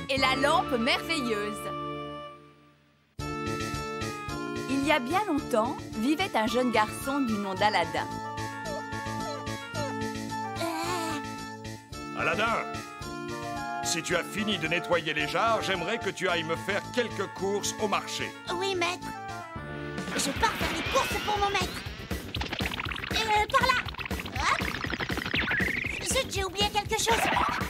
et la lampe merveilleuse. Il y a bien longtemps, vivait un jeune garçon du nom d'Aladin. Aladin, si tu as fini de nettoyer les jarres, j'aimerais que tu ailles me faire quelques courses au marché. Oui, maître. Je pars faire les courses pour mon maître. Par là. Hop. Zut, j'ai oublié quelque chose.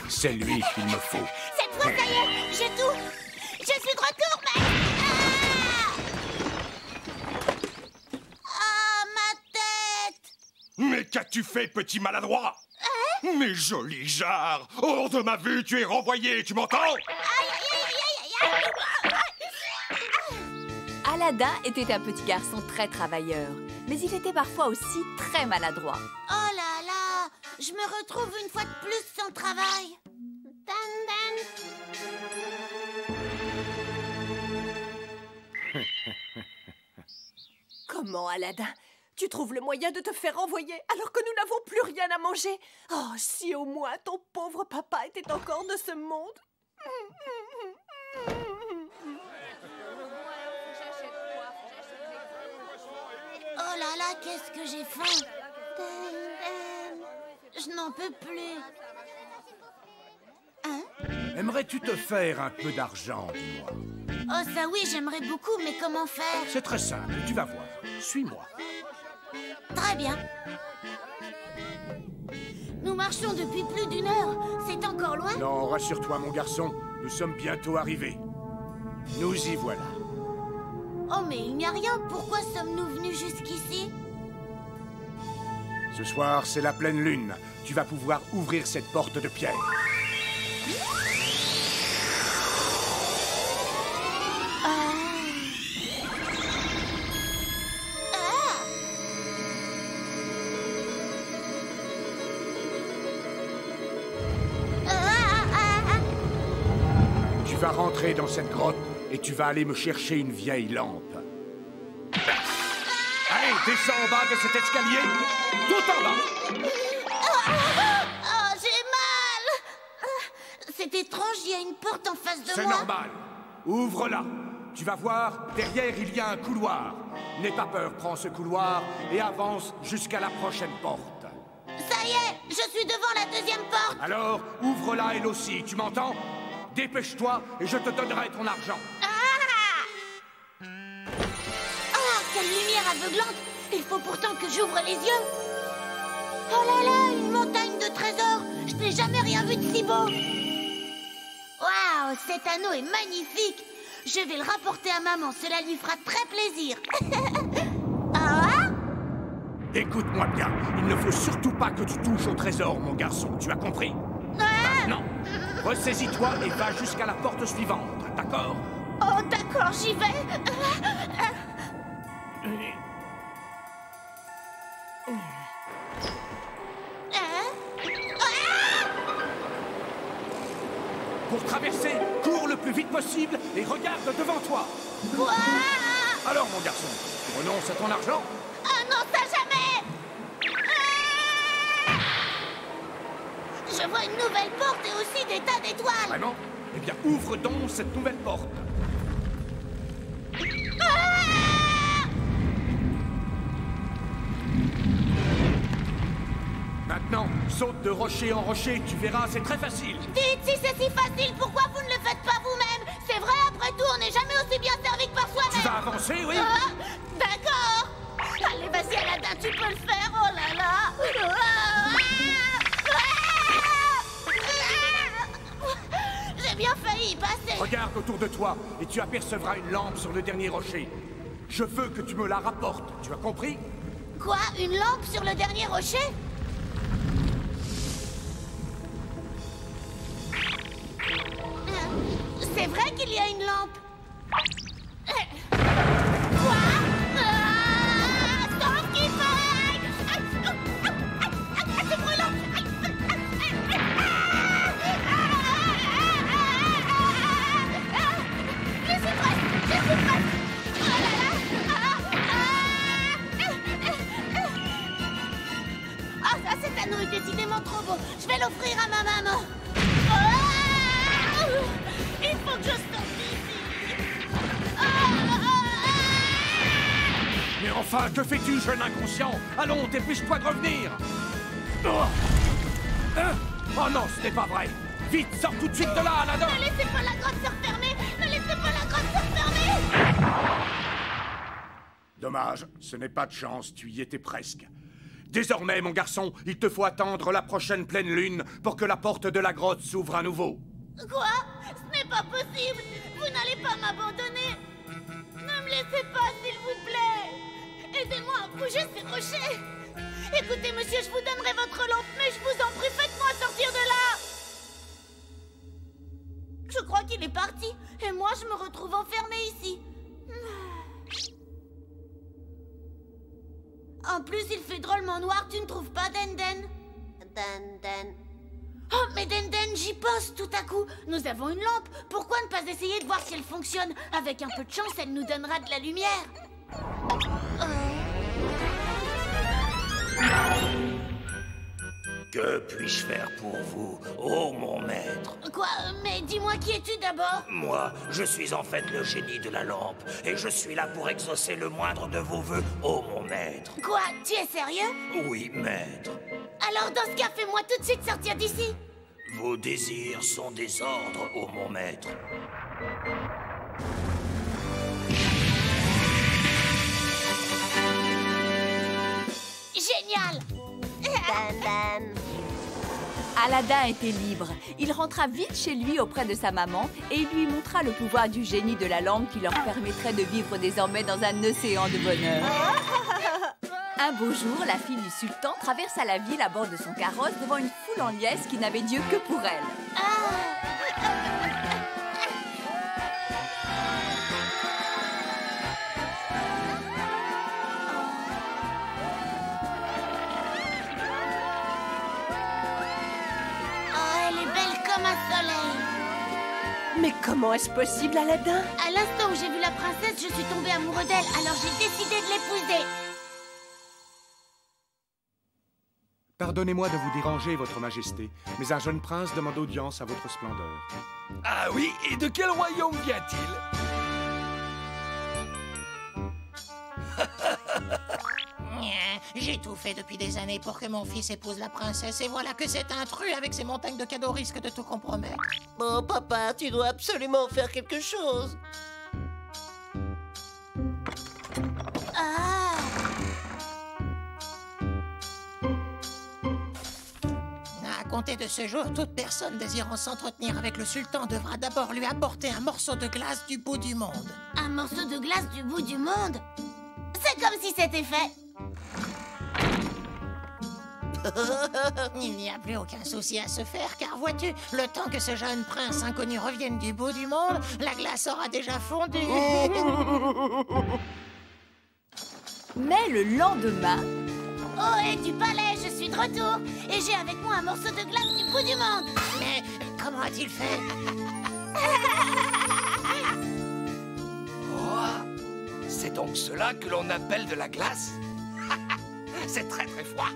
C'est lui qu'il me faut. Cette fois, ça y est, j'ai tout. Je suis de retour, maître. Ah, ma tête. Mais qu'as-tu fait, petit maladroit? Mes jolies jarres! Hors de ma vue, tu es renvoyé, tu m'entends? Aïe, aïe, aïe, aïe, aïe. Aladin était un petit garçon très travailleur, mais il était parfois aussi très maladroit. Oh là là, je me retrouve une fois de plus sans travail. Comment, Aladin? Tu trouves le moyen de te faire renvoyer alors que nous n'avons plus rien à manger? Oh, si au moins ton pauvre papa était encore de ce monde. Oh là là, qu'est-ce que j'ai faim. Je n'en peux plus. Hein? Aimerais-tu te faire un peu d'argent, dis-moi? Oh ça oui, j'aimerais beaucoup, mais comment faire? C'est très simple, tu vas voir. Suis-moi. Très bien. Nous marchons depuis plus d'une heure. C'est encore loin? Non, rassure-toi, mon garçon. Nous sommes bientôt arrivés. Nous y voilà. Oh, mais il n'y a rien. Pourquoi sommes-nous venus jusqu'ici? Ce soir, c'est la pleine lune. Tu vas pouvoir ouvrir cette porte de pierre. Tu vas rentrer dans cette grotte et tu vas aller me chercher une vieille lampe. Allez, descends en bas de cet escalier. Tout en bas. Oh, j'ai mal. C'est étrange, il y a une porte en face de moi. C'est normal. Ouvre-la. Tu vas voir, derrière il y a un couloir. N'aie pas peur, prends ce couloir et avance jusqu'à la prochaine porte. Ça y est, je suis devant la deuxième porte. Alors, ouvre-la elle aussi, tu m'entends? Dépêche-toi et je te donnerai ton argent. Oh, quelle lumière aveuglante. Il faut pourtant que j'ouvre les yeux. Oh là là, une montagne de trésors. Je n'ai jamais rien vu de si beau. Waouh, cet anneau est magnifique. Je vais le rapporter à maman, cela lui fera très plaisir. Ah? Écoute-moi bien, il ne faut surtout pas que tu touches au trésor, mon garçon, tu as compris? Maintenant, ressaisis-toi et va jusqu'à la porte suivante, d'accord? Oh, d'accord, j'y vais. Pour traverser, cours le plus vite possible et regarde devant toi. Quoi? Alors, mon garçon, tu renonces à ton argent? Ah non, ça jamais. Je vois une nouvelle porte et aussi des tas d'étoiles. Vraiment? Eh bien, ouvre donc cette nouvelle porte. Maintenant, saute de rocher en rocher, tu verras, c'est très facile. Dites, si c'est si facile, pourquoi vous ne le faites pas vous-même? C'est vrai, après tout, on n'est jamais aussi bien servi que par soi-même. Tu vas avancer, oui? D'accord. Allez, vas-y, Aladin, tu peux le faire, oh là là. J'ai bien failli y passer. Regarde autour de toi et tu apercevras une lampe sur le dernier rocher. Je veux que tu me la rapportes, tu as compris? Quoi? Une lampe sur le dernier rocher? C'est vrai qu'il y a une lampe. Quoi? Stop, Keeper! C'est brûlant! Je suis prête! Je suis prête! Oh là là! Ah, ça, cet anneau est décidément trop beau. Je vais l'offrir à ma maman. Il Enfin, que fais-tu, jeune inconscient? Allons, dépêche-toi de revenir. Oh non, ce n'est pas vrai. Vite, sors tout de suite de là, Aladdin. Ne laissez pas la grotte se refermer. Ne laissez pas la grotte se refermer. Dommage, ce n'est pas de chance, tu y étais presque. Désormais, mon garçon, il te faut attendre la prochaine pleine lune pour que la porte de la grotte s'ouvre à nouveau. Quoi? Ce n'est pas possible. Vous n'allez pas m'abandonner. Ne me laissez pas, s'il vous plaît. Aidez-moi à bouger ces rochers. Écoutez, monsieur, je vous donnerai votre lampe, mais je vous en prie, faites-moi sortir de là. Je crois qu'il est parti, et moi, je me retrouve enfermée ici. En plus, il fait drôlement noir, tu ne trouves pas, Denden? Denden... Oh, mais Denden, j'y pense tout à coup. Nous avons une lampe. Pourquoi ne pas essayer de voir si elle fonctionne? Avec un peu de chance, elle nous donnera de la lumière. Que puis-je faire pour vous, ô mon maître? Quoi? Mais dis-moi, qui es-tu d'abord? Moi, je suis en fait le génie de la lampe, et je suis là pour exaucer le moindre de vos vœux, ô mon maître. Quoi? Tu es sérieux? Oui, maître. Alors dans ce cas, fais-moi tout de suite sortir d'ici. Vos désirs sont des ordres, ô mon maître. Génial! Aladdin était libre. Il rentra vite chez lui auprès de sa maman et il lui montra le pouvoir du génie de la lampe qui leur permettrait de vivre désormais dans un océan de bonheur. Un beau jour, la fille du sultan traversa la ville à bord de son carrosse devant une foule en liesse qui n'avait Dieu que pour elle. Mais comment est-ce possible, Aladdin? À l'instant où j'ai vu la princesse, je suis tombée amoureux d'elle, alors j'ai décidé de l'épouser. Pardonnez-moi de vous déranger, votre majesté, mais un jeune prince demande audience à votre splendeur. Ah oui, et de quel royaume vient-il? J'ai tout fait depuis des années pour que mon fils épouse la princesse, et voilà que cet intrus avec ses montagnes de cadeaux risque de tout compromettre. Oh, papa, tu dois absolument faire quelque chose. À compter de ce jour, toute personne désirant s'entretenir avec le sultan devra d'abord lui apporter un morceau de glace du bout du monde. Un morceau de glace du bout du monde? C'est comme si c'était fait. Il n'y a plus aucun souci à se faire, car vois-tu, le temps que ce jeune prince inconnu revienne du bout du monde, la glace aura déjà fondu. Mais le lendemain... Oh, et du palais, je suis de retour. Et j'ai avec moi un morceau de glace du bout du monde. Mais comment a-t-il fait? Oh, c'est donc cela que l'on appelle de la glace? C'est très très froid.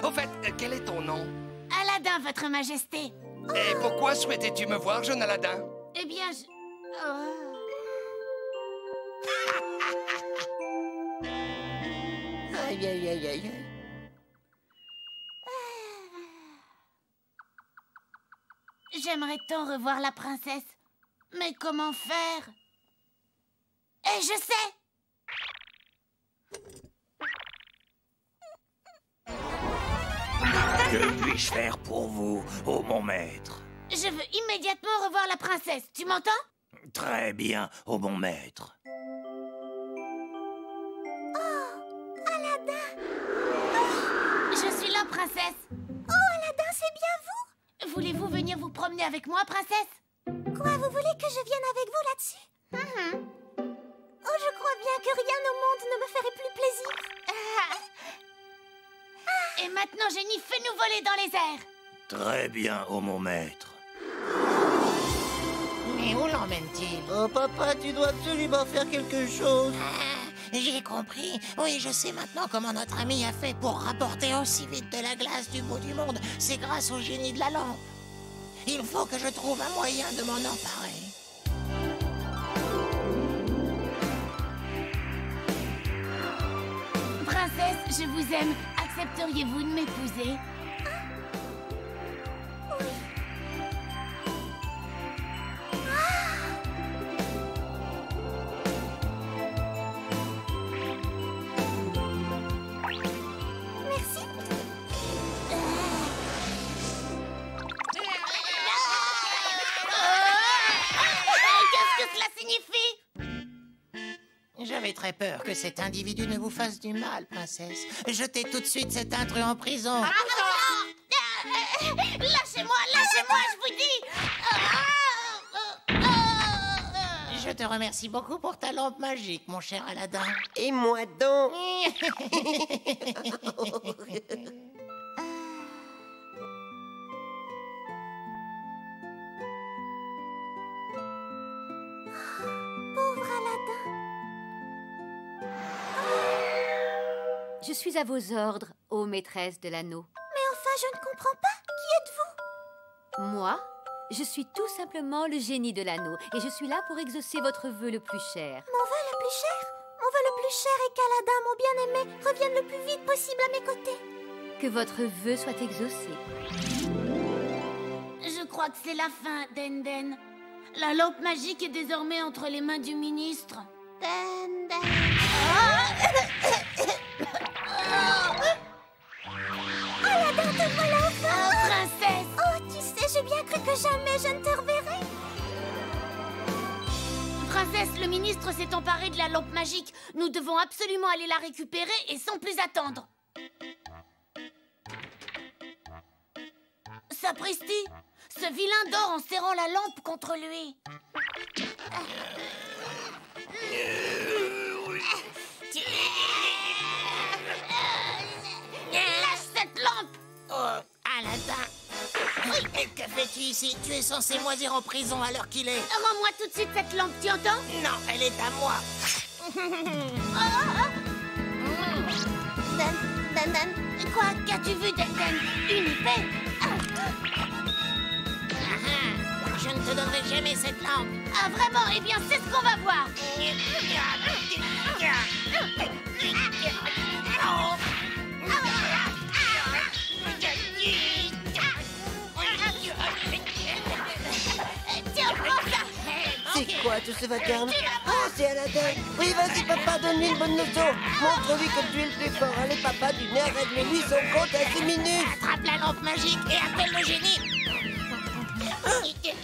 Au fait, quel est ton nom? Aladdin, votre majesté. Et pourquoi souhaitais-tu me voir, jeune Aladdin? Eh bien, je... Aïe, aïe, aïe, aïe. J'aimerais tant revoir la princesse. Mais comment faire? Et je sais! Que puis-je faire pour vous, ô mon maître? Je veux immédiatement revoir la princesse. Tu m'entends? Très bien, ô mon maître. Aladdin! Je suis là, princesse. Oh, Aladdin, c'est bien vous? Voulez-vous venir vous promener avec moi, princesse? Quoi, vous voulez que je vienne avec vous là-dessus? Oh, je crois bien que rien au monde ne me ferait plus plaisir. Et maintenant, Génie, fais-nous voler dans les airs. Très bien, ô mon maître. Mais où l'emmène-t-il? Oh, papa, tu dois absolument faire quelque chose. J'ai compris. Oui, je sais maintenant comment notre ami a fait pour rapporter aussi vite de la glace du bout du monde. C'est grâce au génie de la lampe. Il faut que je trouve un moyen de m'en emparer. Je vous aime. Accepteriez-vous de m'épouser? Merci. Qu'est-ce que cela signifie? J'avais très peur que cet individu ne vous fasse du mal, princesse. Jetez tout de suite cet intrus en prison. Lâchez-moi, je vous dis. Je te remercie beaucoup pour ta lampe magique, mon cher Aladdin. Et moi donc. Pauvre Aladdin. Je suis à vos ordres, ô maîtresse de l'anneau. Mais enfin, je ne comprends pas. Qui êtes-vous? Moi, je suis tout simplement le génie de l'anneau et je suis là pour exaucer votre vœu le plus cher. Mon vœu le plus cher? Mon vœu le plus cher est qu'Aladin, mon bien-aimé, revienne le plus vite possible à mes côtés. Que votre vœu soit exaucé. Je crois que c'est la fin, Denden. La lampe magique est désormais entre les mains du ministre. Denden. Aladin, te voilà enfin! Oh, princesse! Oh, tu sais, j'ai bien cru que jamais je ne te reverrais. Princesse, le ministre s'est emparé de la lampe magique. Nous devons absolument aller la récupérer et sans plus attendre. Sapristi! Ce vilain dort en serrant la lampe contre lui. Lâche cette lampe! Oh, Aladdin. Mais que fais-tu ici? Tu es censé moisir en prison à l'heure qu'il est. Rends-moi tout de suite cette lampe, tu entends? Non, elle est à moi. Denden. Quoi? Qu'as-tu vu, Denden? Une épée? Je ne te donnerai jamais cette lampe. Ah, vraiment? Eh bien, c'est ce qu'on va voir. Tiens, prends ça. C'est quoi tout ce vacarme? Oh, c'est Aladdin. Oui, vas-y, papa, donne-lui une bonne leçon. Montre-lui que tu es le plus fort. Allez, papa, du nez, règle-lui son compte à 6 minutes. Attrape la lampe magique et appelle le génie.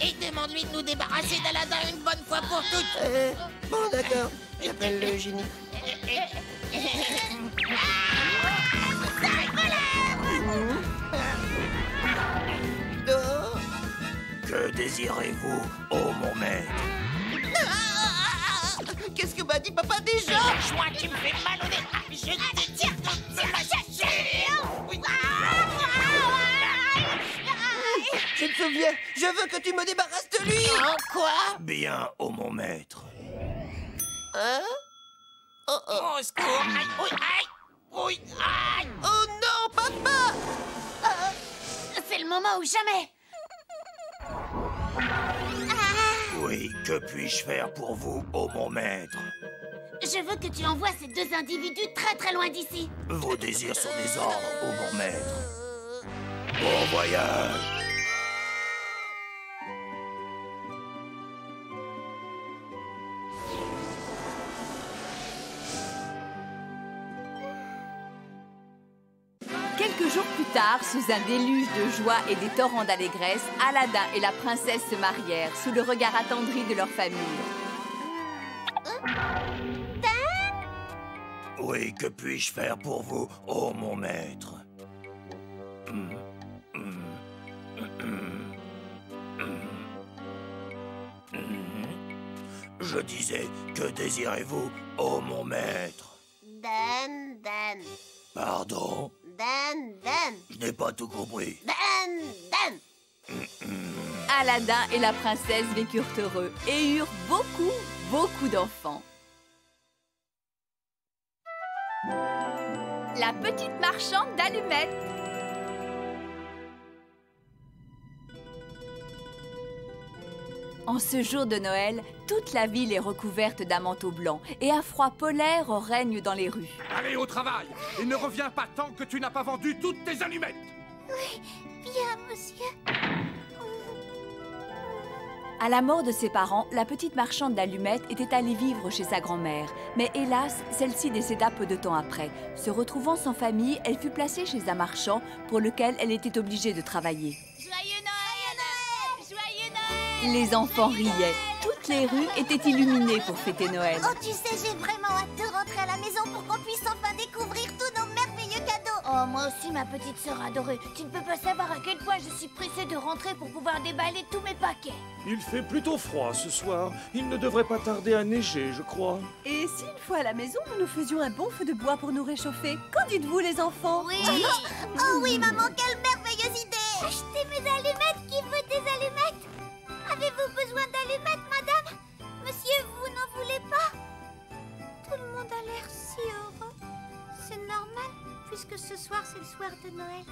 Et demande-lui de nous débarrasser d'Aladin une bonne fois pour toutes. Bon, d'accord. J'appelle le génie. Oh. Que désirez-vous, ô mon maître? Qu'est-ce que m'a dit papa déjà? Lâche-moi, tu me fais mal au nez. Je te tire toute ma Je me souviens. Je veux que tu me débarrasses de lui. Oh, quoi? Bien, ô mon maître. Hein? Oh, oh. Au secours. Aïe, oui, aïe. Oui, aïe. Oh non, papa! C'est le moment ou jamais. Oui, que puis-je faire pour vous, ô mon maître? Je veux que tu envoies ces deux individus très très loin d'ici. Vos désirs sont des ordres, ô mon maître. Bon voyage. Quelques jours plus tard, sous un déluge de joie et des torrents d'allégresse, Aladin et la princesse se marièrent sous le regard attendri de leur famille. Oui, que puis-je faire pour vous, ô mon maître? Je disais, que désirez-vous, ô mon maître? Denden. Pardon? Denden. Je n'ai pas tout compris. Denden. Aladin et la princesse vécurent heureux et eurent beaucoup d'enfants. La petite marchande d'allumettes. En ce jour de Noël, toute la ville est recouverte d'un manteau blanc et un froid polaire règne dans les rues. Allez au travail et ne reviens pas tant que tu n'as pas vendu toutes tes allumettes. Oui, bien, monsieur. À la mort de ses parents, la petite marchande d'allumettes était allée vivre chez sa grand-mère. Mais hélas, celle-ci décéda peu de temps après. Se retrouvant sans famille, elle fut placée chez un marchand pour lequel elle était obligée de travailler. Joyeux Noël! Joyeux Noël! Les enfants riaient. Toutes les rues étaient illuminées pour fêter Noël. Oh, tu sais, j'ai vraiment hâte de rentrer à la maison pour qu'on puisse enfin découvrir tous nos merveilleux cadeaux. Oh, moi aussi, ma petite sœur adorée. Tu ne peux pas savoir à quel point je suis pressée de rentrer pour pouvoir déballer tous mes paquets. Il fait plutôt froid ce soir. Il ne devrait pas tarder à neiger, je crois. Et si une fois à la maison, nous faisions un bon feu de bois pour nous réchauffer? Qu'en dites-vous, les enfants? Oui! Oh oui, maman, quelle merveilleuse idée! Achetez mes allumettes, qui veut des allumettes? Avez-vous besoin d'allumettes, madame? Monsieur, vous n'en voulez pas? Tout le monde a l'air si heureux. C'est normal, puisque ce soir, c'est le soir de Noël.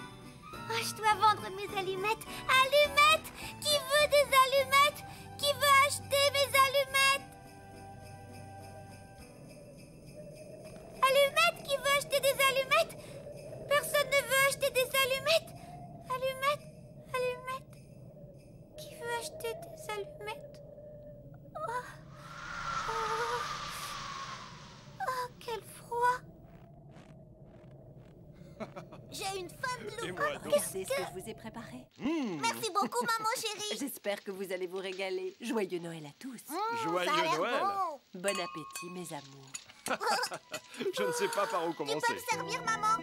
Oh, je dois vendre mes allumettes. Allumettes! Qui veut des allumettes? Qui veut acheter mes allumettes? Allumettes! Qui veut acheter des allumettes? Personne ne veut acheter des allumettes. Allumettes, allumettes. Qui veut acheter des allumettes? Oh, quel froid. J'ai une faim de loup. C'est ce que je vous ai préparé. Merci beaucoup, maman chérie. J'espère que vous allez vous régaler. Joyeux Noël à tous. Joyeux Ça a l'air Noël. bon. Bon appétit, mes amours. Je ne sais pas par où Tu peux commencer. me servir, maman?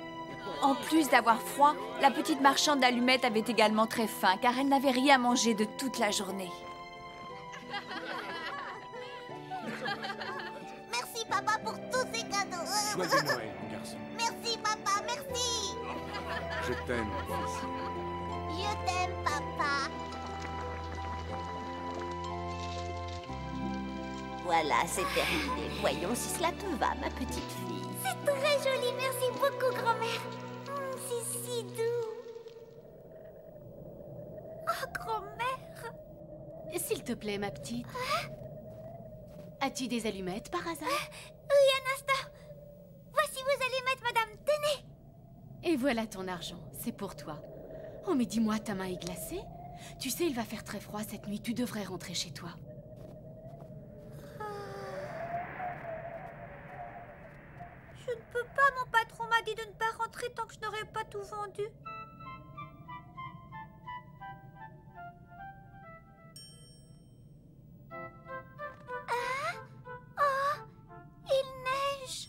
En plus d'avoir froid, la petite marchande d'allumettes avait également très faim car elle n'avait rien mangé de toute la journée. Merci, papa, pour tous ces cadeaux. Joyeux Noël, mon garçon. Merci, papa, merci. Je t'aime, mon fils. Je t'aime, papa. Voilà, c'est terminé. Voyons si cela te va, ma petite fille. C'est très joli, merci beaucoup, grand-mère. C'est si doux. Oh, grand-mère. S'il te plaît, ma petite. As-tu des allumettes par hasard? Oui, un instant. Voici vos allumettes, madame. Tenez. Et voilà ton argent, c'est pour toi. Oh, mais dis-moi, ta main est glacée? Tu sais, il va faire très froid cette nuit, tu devrais rentrer chez toi. Je ne peux pas, mon patron m'a dit de ne pas rentrer tant que je n'aurai pas tout vendu. Ah! Oh! Il neige!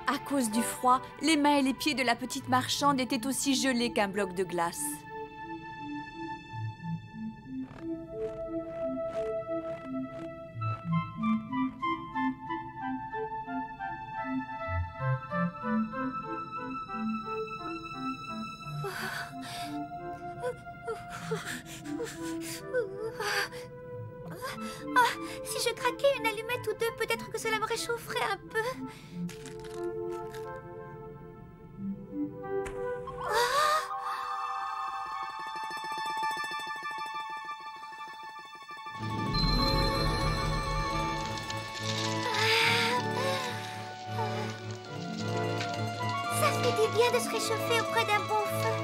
À cause du froid, les mains et les pieds de la petite marchande étaient aussi gelés qu'un bloc de glace. Ah, si je craquais une allumette ou deux, peut-être que cela me réchaufferait un peu. Ça fait du bien de se réchauffer auprès d'un bon feu.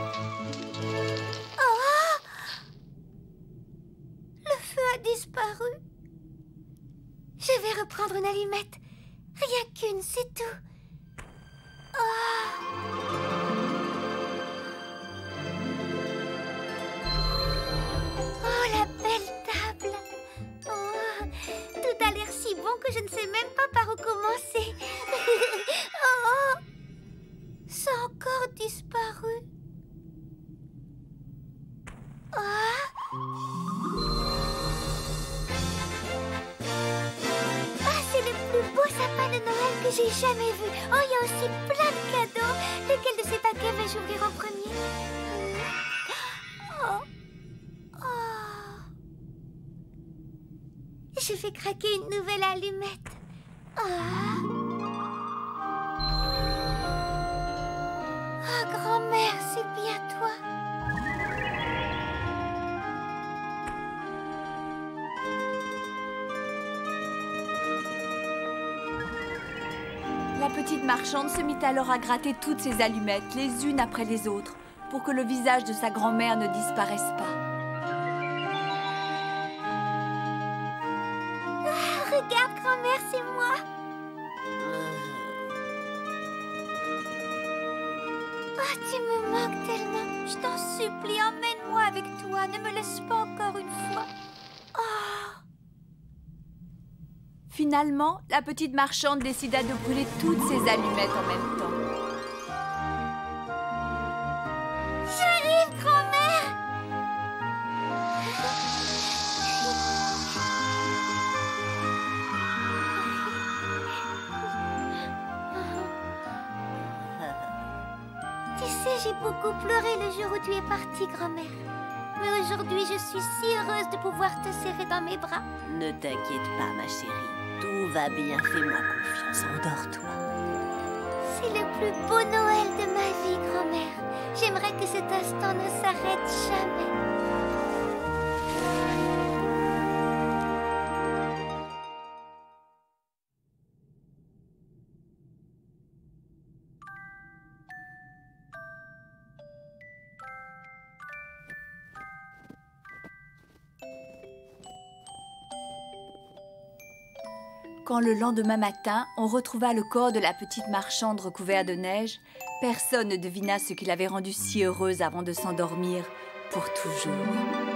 Oh! Le feu a disparu. Je vais reprendre une allumette. Rien qu'une, c'est tout. Oh, la belle table. Oh, tout a l'air si bon que je ne sais même pas par où commencer. Oh, ça a encore disparu. C'est le plus beau sapin de Noël que j'ai jamais vu. Oh, il y a aussi plein de cadeaux. Lequel de ces paquets vais-je ouvrir en premier? Je vais craquer une nouvelle allumette. Grand-mère, c'est bien toi. La petite marchande se mit alors à gratter toutes ses allumettes, les unes après les autres, pour que le visage de sa grand-mère ne disparaisse pas. Ah, regarde, grand-mère, c'est moi. Oh, tu me manques tellement. Je t'en supplie, emmène-moi avec toi. Ne me laisse pas encore une fois. Oh. Finalement, la petite marchande décida de brûler toutes ses allumettes en même temps. J'arrive, grand-mère. Tu sais, j'ai beaucoup pleuré le jour où tu es partie, grand-mère. Mais aujourd'hui, je suis si heureuse de pouvoir te serrer dans mes bras. Ne t'inquiète pas, ma chérie. Tout va bien, fais-moi confiance, endors-toi. C'est le plus beau Noël de ma vie, grand-mère. J'aimerais que cet instant ne s'arrête jamais. Quand le lendemain matin, on retrouva le corps de la petite marchande recouvert de neige, personne ne devina ce qui l'avait rendue si heureuse avant de s'endormir pour toujours.